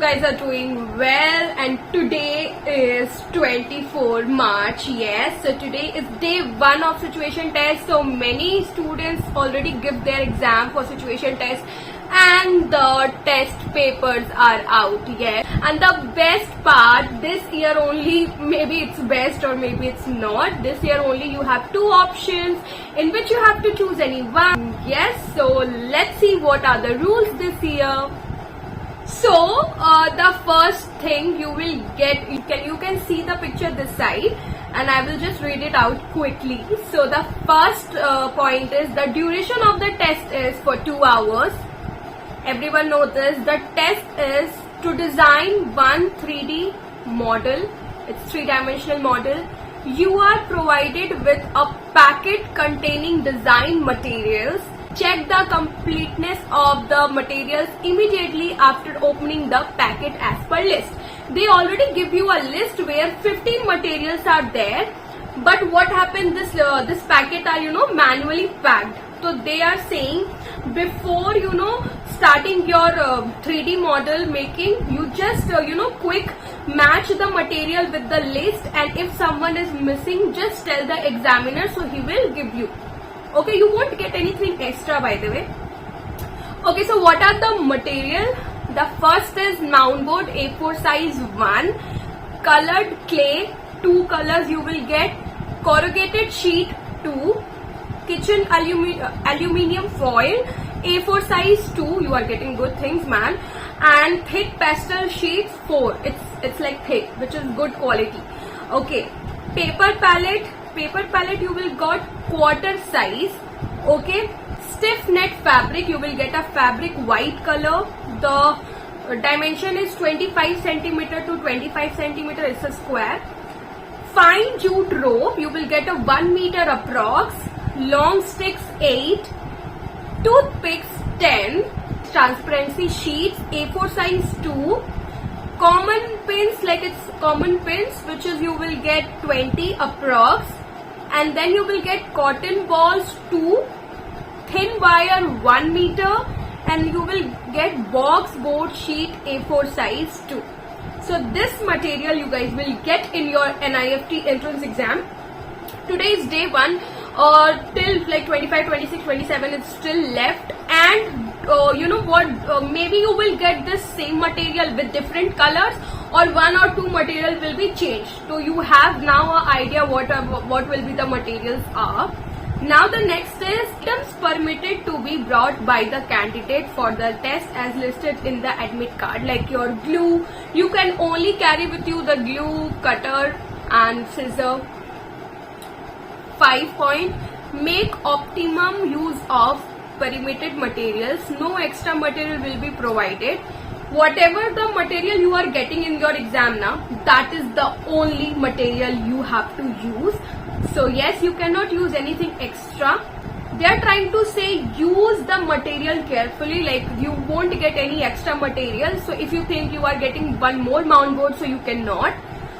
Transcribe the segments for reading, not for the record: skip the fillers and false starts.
guys are doing well, and today is 24 March. Yes, so today is day 1 of situation test. So many students already give their exam for situation test and the test papers are out. Yes, and the best part, this year only, maybe it's best or maybe it's not, this year only you have 2 options in which you have to choose any one. Yes, so let's see what are the rules this year. So the first thing you will get, you can see the picture this side and I will just read it out quickly. So the first point is the duration of the test is for 2 hours. Everyone knows this. The test is to design one 3D model. It's 3-dimensional model. You are provided with a packet containing design materials. Check the completeness of the materials immediately after opening the packet as per list. They already give you a list where 15 materials are there, but what happened, this packet are manually packed. So they are saying before starting your 3D model making, you just quick match the material with the list, and if someone is missing, just tell the examiner, so he will give you. Okay, you won't get anything extra, by the way. Okay, so what are the material? The first is mound board A4 size 1, colored clay 2 colors you will get, corrugated sheet 2, kitchen aluminium foil A4 size 2, you are getting good things, man, and thick pastel sheets 4. It's like thick, which is good quality. Okay, paper palette you will got quarter size. Okay, stiff net fabric, you will get a fabric white color. The dimension is 25 centimeter to 25 centimeter. It's a square. Fine jute rope, you will get a 1 meter approx. Long sticks 8, toothpicks 10, transparency sheets A4 size 2, common pins, like it's common pins, which is you will get 20 approx, and then you will get cotton balls 2, thin wire 1 meter, and you will get box board sheet A4 size 2. So this material you guys will get in your NIFT entrance exam. Today is day 1. Till like 25, 26, 27 it's still left, and you know what, maybe you will get this same material with different colors, or 1 or 2 material will be changed. So you have now an idea what will be the materials are. Now the next is items permitted to be brought by the candidate for the test as listed in the admit card, like your glue. You can only carry with you the glue, cutter and scissor. 5 point, make optimum use of permitted materials. No extra material will be provided. Whatever the material you are getting in your exam now, that is the only material you have to use. So yes, you cannot use anything extra. They are trying to say use the material carefully, like you won't get any extra material. So if you think you are getting one more mound board, so you cannot.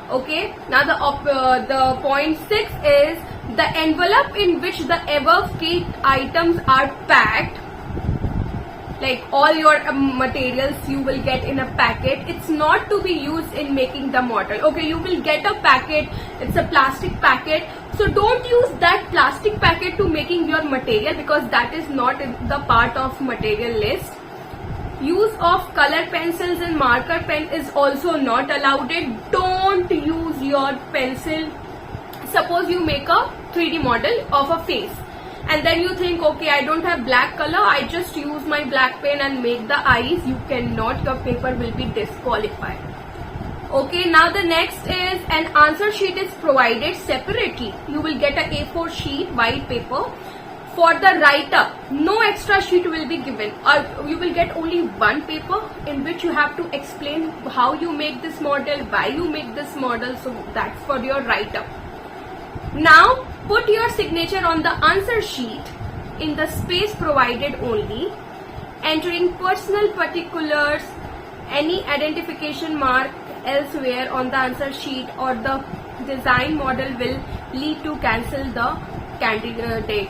Okay, now the point 6 is the envelope in which the above key items are packed, like all your materials you will get in a packet. It's not to be used in making the model. Okay, you will get a packet, it's a plastic packet, so don't use that plastic packet to making your material, because that is not in the part of material list. Use of color pencils and marker pen is also not allowed. Don't use your pencil. Suppose you make a 3D model of a face, and then you think, okay, I don't have black color, I just use my black pen and make the eyes. You cannot, your paper will be disqualified. Okay, now the next is an answer sheet is provided separately. You will get a A4 sheet, white paper. For the write-up, no extra sheet will be given, or you will get only 1 paper in which you have to explain how you make this model, why you make this model. So that's for your write-up. Now put your signature on the answer sheet in the space provided only, entering personal particulars, any identification mark elsewhere on the answer sheet or the design model will lead to cancel the candidate.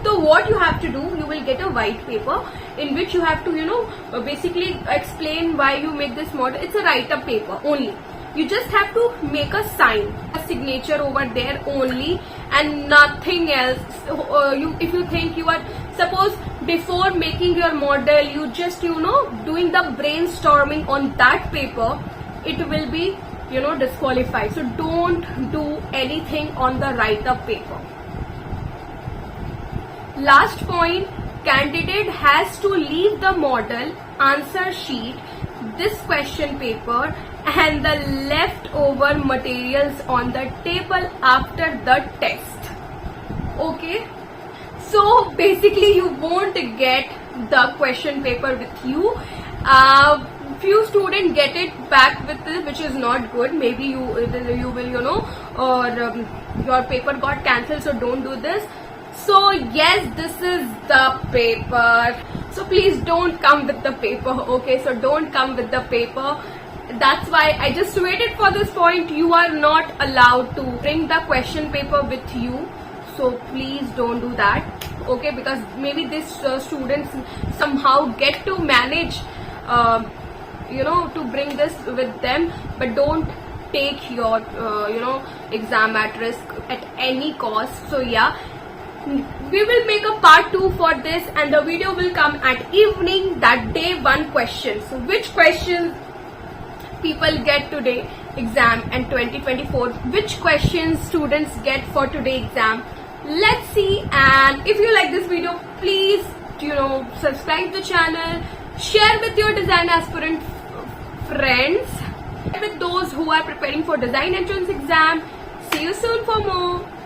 So what you have to do, you will get a white paper in which you have to, basically explain why you make this model. It's a write-up paper only. You just have to make a sign, a signature over there only, and nothing else. If you think you are, suppose before making your model, you just, doing the brainstorming on that paper, it will be, disqualified. So don't do anything on the write-up paper. Last point, candidate has to leave the model, answer sheet, this question paper and the leftover materials on the table after the test. Okay, so basically you won't get the question paper with you. Few students get it back with it, which is not good. Maybe you will, or your paper got cancelled, so don't do this. So yes, this is the paper. So please don't come with the paper. Okay, so don't come with the paper. That's why I just waited for this point. You are not allowed to bring the question paper with you. So please don't do that. Okay, because maybe these students somehow get to manage, to bring this with them, but don't take your, exam at risk at any cost. So yeah, we will make a part 2 for this, and the video will come at evening, that day 1 question. So which questions people get today exam and 2024, which questions students get for today exam, let's see. And if you like this video, please subscribe the channel, share with your design aspirant friends, with those who are preparing for design entrance exam. See you soon for more.